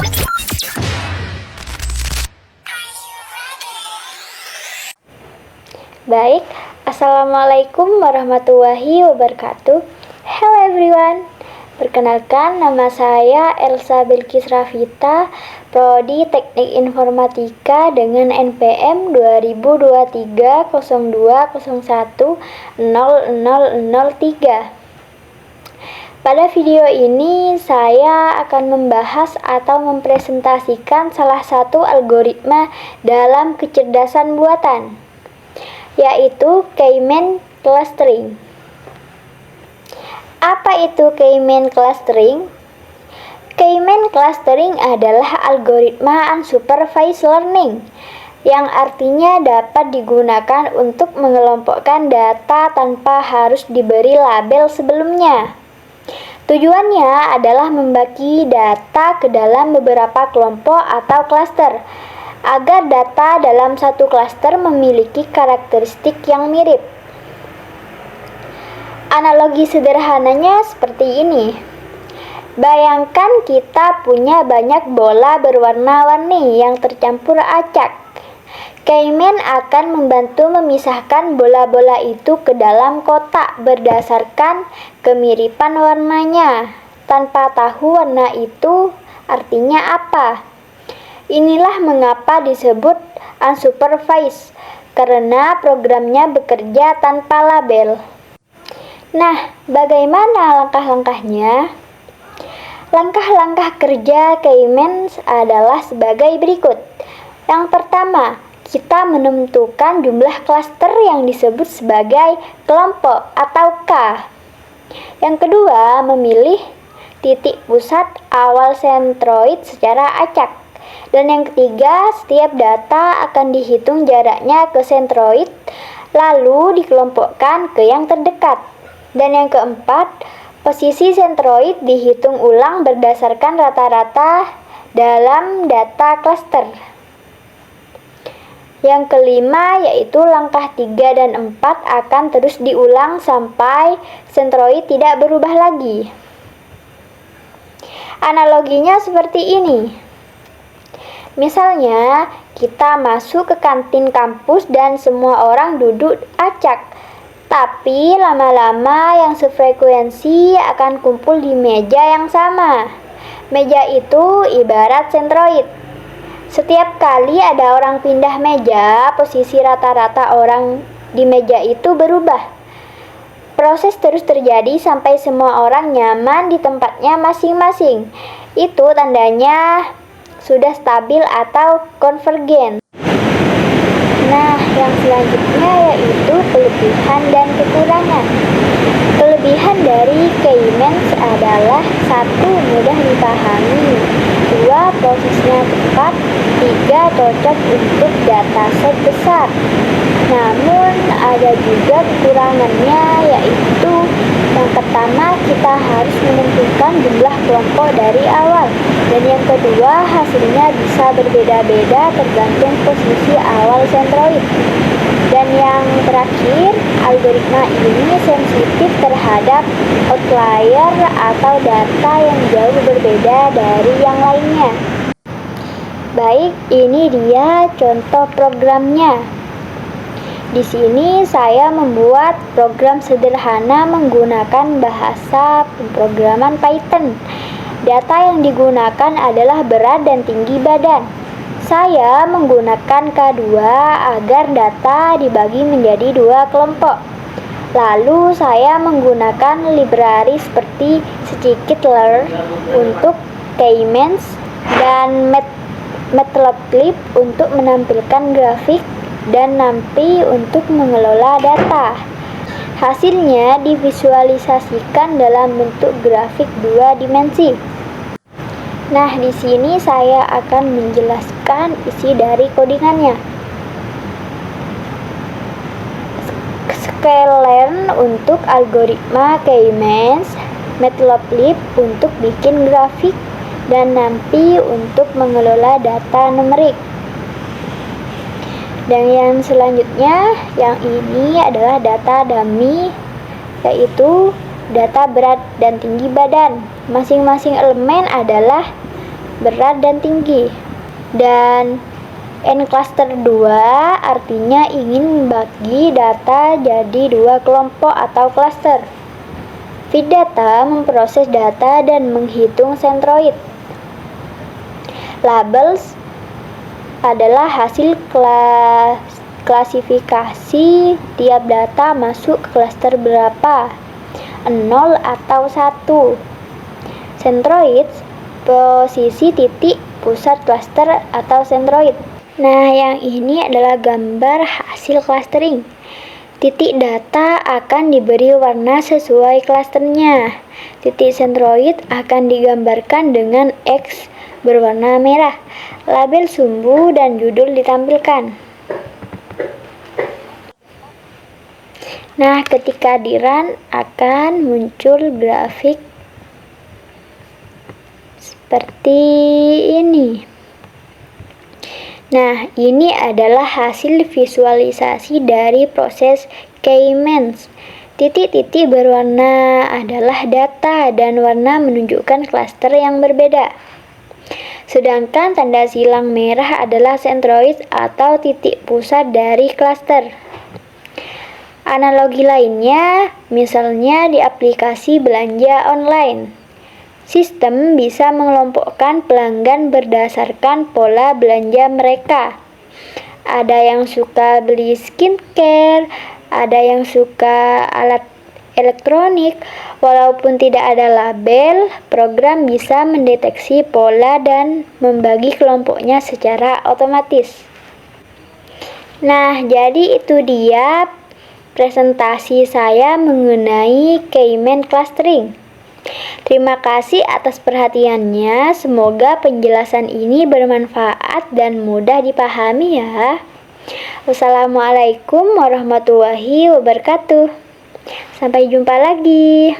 Baik, Assalamualaikum warahmatullahi wabarakatuh. Hello everyone. Perkenalkan, nama saya Elsa Bilkis Rafita, Prodi Teknik Informatika dengan NPM 2023-0201-0003. Pada video ini saya akan membahas atau mempresentasikan salah satu algoritma dalam kecerdasan buatan, yaitu K-means clustering. Apa itu K-means clustering? K-means clustering adalah algoritma unsupervised learning yang artinya dapat digunakan untuk mengelompokkan data tanpa harus diberi label sebelumnya. Tujuannya adalah membagi data ke dalam beberapa kelompok atau klaster, agar data dalam satu klaster memiliki karakteristik yang mirip. Analogi sederhananya seperti ini. Bayangkan kita punya banyak bola berwarna-warni yang tercampur acak. K-means akan membantu memisahkan bola-bola itu ke dalam kotak berdasarkan kemiripan warnanya, tanpa tahu warna itu artinya apa. Inilah mengapa disebut unsupervised, karena programnya bekerja tanpa label. Nah, bagaimana langkah-langkahnya? Langkah-langkah kerja K-means adalah sebagai berikut. Yang pertama, kita menentukan jumlah klaster yang disebut sebagai kelompok atau K. Yang kedua, memilih titik pusat awal sentroid secara acak. Dan yang ketiga, setiap data akan dihitung jaraknya ke sentroid, lalu dikelompokkan ke yang terdekat. Dan yang keempat, posisi sentroid dihitung ulang berdasarkan rata-rata dalam data cluster. Yang kelima, yaitu langkah 3 dan 4 akan terus diulang sampai sentroid tidak berubah lagi. Analoginya seperti ini. Misalnya, kita masuk ke kantin kampus dan semua orang duduk acak. Tapi lama-lama yang sefrekuensi akan kumpul di meja yang sama. Meja itu ibarat sentroid. Setiap kali ada orang pindah meja, posisi rata-rata orang di meja itu berubah. Proses terus terjadi sampai semua orang nyaman di tempatnya masing-masing. Itu tandanya sudah stabil atau konvergen. Nah, yang selanjutnya yaitu kelebihan dan kekurangan. Kelebihan dari K-means adalah 1. Mudah dipahami, 2. Prosesnya cepat, 3. Cocok untuk dataset besar. Namun, ada juga kekurangannya, yaitu yang pertama, kita harus menentukan jumlah kelompok dari awal. Dan yang kedua, hasilnya bisa berbeda-beda tergantung posisi awal sentroid. Dan yang terakhir, algoritma ini sensitif terhadap outlier atau data yang jauh berbeda dari yang lainnya. Baik, ini dia contoh programnya. Di sini saya membuat program sederhana menggunakan bahasa pemrograman Python. Data yang digunakan adalah berat dan tinggi badan. Saya menggunakan K2 agar data dibagi menjadi 2 kelompok. Lalu saya menggunakan library seperti scikit-learn untuk K-means dan matplotlib untuk menampilkan grafik dan NumPy untuk mengelola data. Hasilnya divisualisasikan dalam bentuk grafik 2 dimensi. Nah, di sini saya akan menjelaskan isi dari codingannya. Sklearn untuk algoritma K-means, matplotlib untuk bikin grafik, dan NumPy untuk mengelola data numerik. Dan yang selanjutnya, yang ini adalah data dummy, yaitu data berat dan tinggi badan. Masing-masing elemen adalah berat dan tinggi. Dan N cluster 2 artinya ingin membagi data jadi dua kelompok atau cluster. Feed data memproses data dan menghitung sentroid. Labels adalah hasil klasifikasi tiap data masuk ke cluster berapa, 0 atau 1. Sentroid, posisi titik pusat cluster atau sentroid. Nah, yang ini adalah gambar hasil clustering. Titik data akan diberi warna sesuai klasternya. Titik sentroid akan digambarkan dengan X berwarna merah. Label sumbu dan judul ditampilkan. Nah, ketika di-run akan muncul grafik seperti ini. Nah, ini adalah hasil visualisasi dari proses K-means. Titik-titik berwarna adalah data dan warna menunjukkan klaster yang berbeda. Sedangkan tanda silang merah adalah sentroid atau titik pusat dari klaster. Analogi lainnya, misalnya di aplikasi belanja online. Sistem bisa mengelompokkan pelanggan berdasarkan pola belanja mereka. Ada yang suka beli skincare, ada yang suka alat elektronik. Walaupun tidak ada label, program bisa mendeteksi pola dan membagi kelompoknya secara otomatis. Nah, jadi itu dia presentasi saya mengenai K-means clustering. Terima kasih atas perhatiannya. Semoga penjelasan ini bermanfaat dan mudah dipahami ya. Wassalamualaikum warahmatullahi wabarakatuh. Sampai jumpa lagi.